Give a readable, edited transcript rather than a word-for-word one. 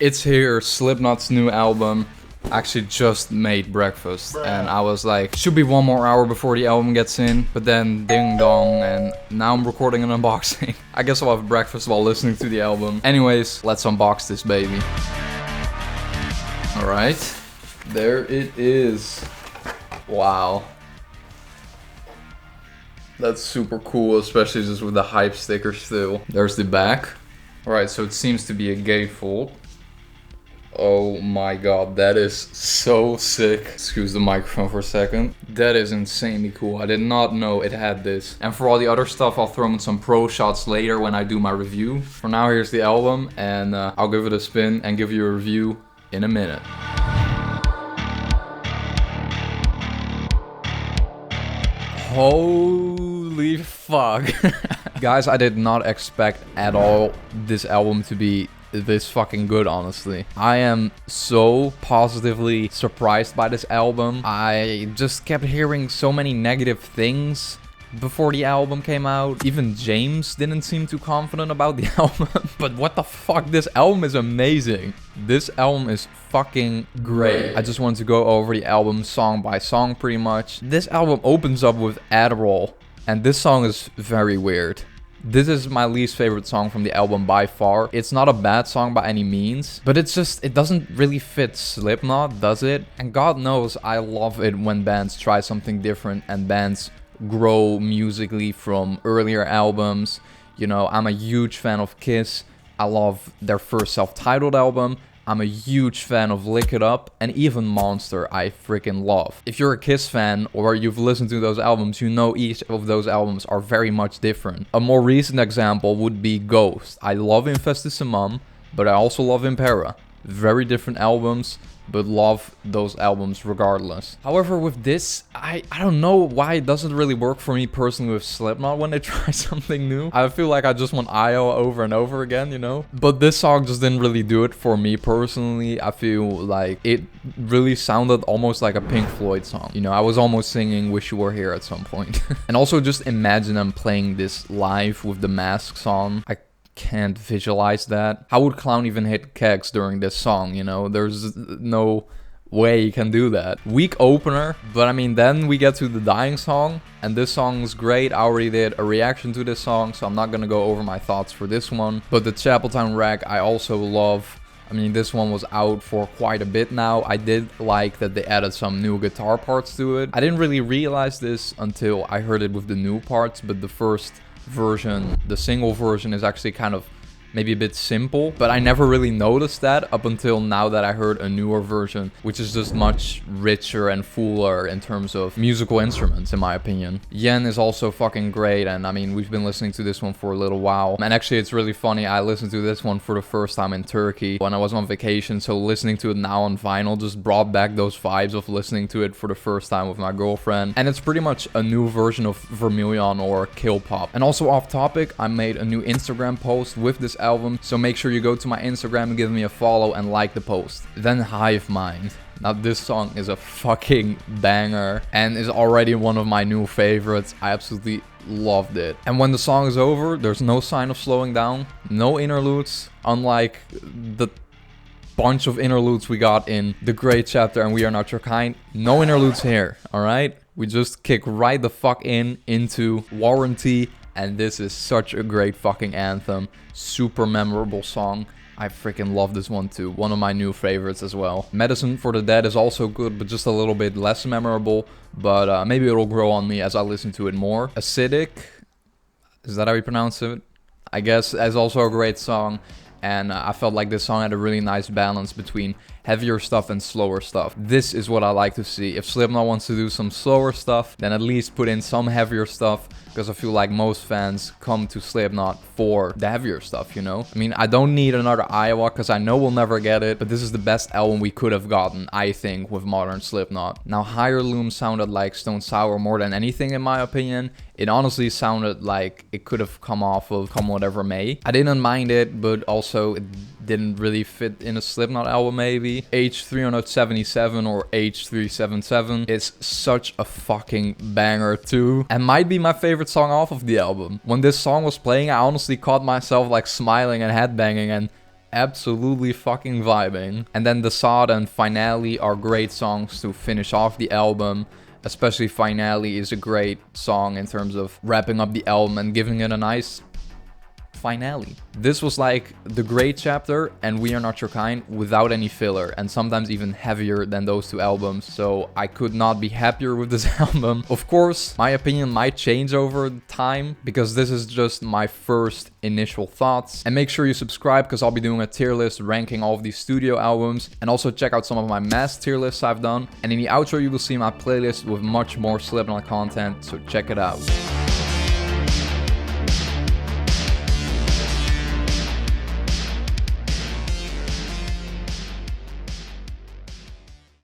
It's here, Slipknot's new album. I actually just made breakfast and I was like, should be one more hour before the album gets in, but then ding dong, and now I'm recording an unboxing. I guess I'll have breakfast while listening to the album. Anyways, let's unbox this baby. Alright, there it is. Wow. That's super cool, especially just with the hype sticker still. There's the back. Alright, so it seems to be a gatefold. Oh my god, that is so sick. Excuse the microphone for a second. That is insanely cool. I did not know it had this. And for all the other stuff, I'll throw in some pro shots later when I do my review. For now, here's the album, and I'll give it a spin and give you a review in a minute. Holy fuck. Guys, I did not expect at all this album to be this fucking good, honestly. I am so positively surprised by this album. I just kept hearing so many negative things before the album came out. Even James didn't seem too confident about the album. But what the fuck, this album is amazing. This album is fucking great. I just wanted to go over the album song by song pretty much. This album opens up with Adderall, and this song is very weird. This is my least favorite song from the album by far. It's not a bad song by any means, but it's just, it doesn't really fit Slipknot, does it? And God knows I love it when bands try something different and bands grow musically from earlier albums. You know, I'm a huge fan of Kiss. I love their first self-titled album. I'm a huge fan of Lick It Up, and even Monster I freaking love. If you're a Kiss fan or you've listened to those albums, you know each of those albums are very much different. A more recent example would be Ghost. I love Infestissimum, but I also love Impera. Very different albums, but love those albums regardless. However, with this, I don't know why it doesn't really work for me personally with Slipknot when they try something new. I feel like I just want Io over and over again, you know? But this song just didn't really do it for me personally. I feel like it really sounded almost like a Pink Floyd song. You know, I was almost singing Wish You Were Here at some point. And also just imagine them playing this live with the masks on. I can't visualize that. How would Clown even hit kegs during this song, you know? There's no way you can do that. Weak opener, but I mean, then we get to the Dying song, and this song is great. I already did a reaction to this song, so I'm not gonna go over my thoughts for this one. But the Chapeltown Rag I also love. I mean, this one was out for quite a bit now. I did like that they added some new guitar parts to it. I didn't really realize this until I heard it with the new parts, but the first version, the single version, is actually kind of maybe a bit simple, but I never really noticed that up until now that I heard a newer version, which is just much richer and fuller in terms of musical instruments, in my opinion. Yen is also fucking great, and I mean, we've been listening to this one for a little while. And actually, it's really funny, I listened to this one for the first time in Turkey when I was on vacation, so listening to it now on vinyl just brought back those vibes of listening to it for the first time with my girlfriend. And it's pretty much a new version of Vermilion or Kill Pop. And also off topic, I made a new Instagram post with this album, so make sure you go to my Instagram and give me a follow and like the post. Then Hivemind. Now this song is a fucking banger and is already one of my new favorites. I absolutely loved it. And when the song is over, there's no sign of slowing down, no interludes, unlike the bunch of interludes we got in The Great Chapter and We Are Not Your Kind. No interludes here, alright? We just kick right the fuck into Warranty. And this is such a great fucking anthem. Super memorable song. I freaking love this one too. One of my new favorites as well. Medicine for the Dead is also good, but just a little bit less memorable. But maybe it'll grow on me as I listen to it more. Acidic, is that how you pronounce it? I guess is also a great song. And I felt like this song had a really nice balance between heavier stuff and slower stuff. This is what I like to see. If Slipknot wants to do some slower stuff, then at least put in some heavier stuff, because I feel like most fans come to Slipknot for the heavier stuff, you know? I mean, I don't need another Iowa, because I know we'll never get it, but this is the best album we could have gotten, I think, with modern Slipknot. Now, Heirloom sounded like Stone Sour more than anything, in my opinion. It honestly sounded like it could have come off of Come Whatever May. I didn't mind it, but also it didn't really fit in a Slipknot album maybe. H377 or H377 is such a fucking banger too, and might be my favorite song off of the album. When this song was playing, I honestly caught myself like smiling and headbanging, and absolutely fucking vibing. And then the Sade and Finale are great songs to finish off the album. Especially Finale is a great song in terms of wrapping up the album and giving it a nice finale. This was like the great chapter and We Are Not Your Kind without any filler, and sometimes even heavier than those two albums, so I could not be happier with this album. Of course, my opinion might change over time because this is just my first initial thoughts. And make sure you subscribe because I'll be doing a tier list ranking all of these studio albums, and also check out some of my mass tier lists I've done. And in the outro you will see my playlist with much more Slipknot content, so check it out.